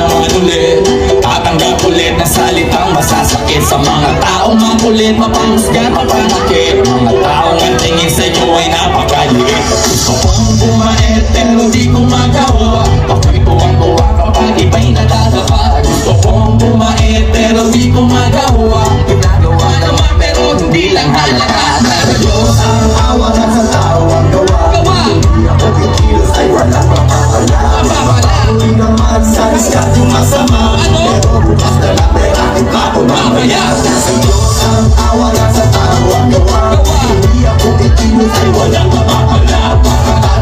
naman ulit. Tatanggap ulit na salitang masasakit sa mga taong makulit, mapanghusga, mapanakit. Mga taong ang tingin sa'yo ay napakaliit. Gusto kong bumait pero di ko magawa. Ako'y tuwang-tuwa kapag iba'y nadadapa. Gusto kong bumait pero di ko magawa. Ginagawa naman pero hindi lang halata. Sa Diyos ang awa at sa tao ang gawa. Hindi ako kikilos ay walang mapapala. Hindi naman sa diskating masama. Pero bukas na lang may aking ako mamaya. Sa Diyos ang awa at sa tao ang gawa. Hindi ako kikilos ay walang mapapala.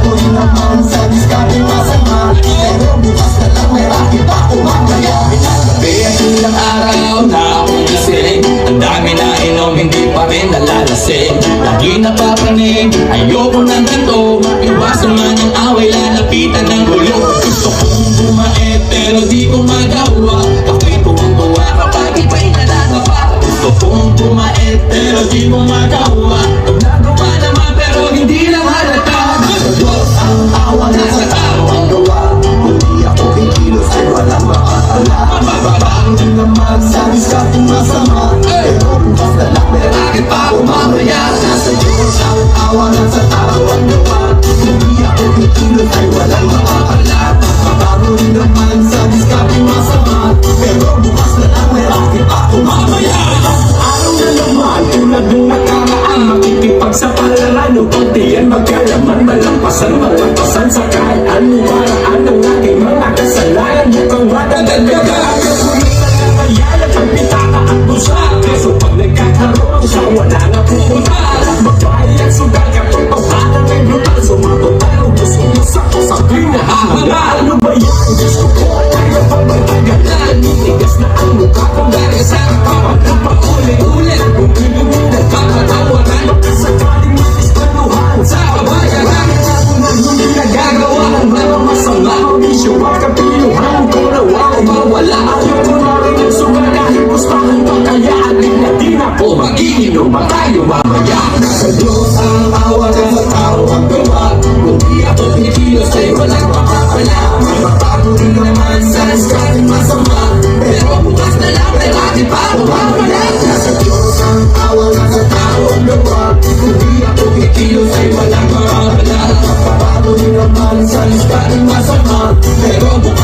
Hindi naman sa diskating masama. Pero bukas na lang may aking ako mamaya. Gabi ay ilang araw na akong gising. Ang dami na inom, hindi pa rin nalalasing. Lagi napapanig, ayoko ng ganito. Iwasan man ang away, lalapitan ng gulo. Gusto kong bumait pero di ko magawa. Ako'y tuwang-tuwa kapag iba'y nadadapa. Gusto kong bumait pero di ko magawa. Nagawa naman pero hindi lang halata. Sa Diyos ang awa na sa tao ang gawa. Hindi ako kikilos ay walang makakala. Hindi naman sa diskating masama. Pero bukas na lang may akin pa ako mamaya. Sa Diyos ang awa na sa tao ang gawa. Hindi ako kikilos ay walang makakala. Bago rin naman sa diskating masama. Pero bukas na lang may akin pa ako mamaya. Araw na naman tulad ng nakaraan. Makikipagsapalaran upang diyan magkalaman. Malampasan sa kahit anong paraan ng aking mga kasalanan. Mukhang madadagdagan. Kaya pagpitaka at busa. Kaso pag nagkakaroon siya wala na pupunta. Magbayad sugal kapag papanan ay brutal. Sumatot tayo gusto mo sa kusapin na hahanga. Ano ba yan? Gusto ko tayo pagpagagalan. Nitigas na ang mukha kong dahil sa kapawalan. Paulit-ulit kung hindi nagkakatawanan. Sakaling matispanuhan sa kabayaran. Hindi nagagawa ng mga masama. Bisyo at kapiluhan ko nawa o mawala. Ayaw ko na rin ang sugal kahit gustahan pa. Kaya aling na din ako mag-iinom ba tayo mamaya. Sa Diyos ang awa na sa tao ang gawa. Kung di ako kikilos ay walang mapapala. Mabago rin naman sa diskating masama. Pero bukas na lang may akin pa ako mamaya. Sa Diyos ang awa na sa tao ang gawa. Kung di ako kikilos ay walang mapapala. Mabago rin naman sa diskating masama. Pero bukas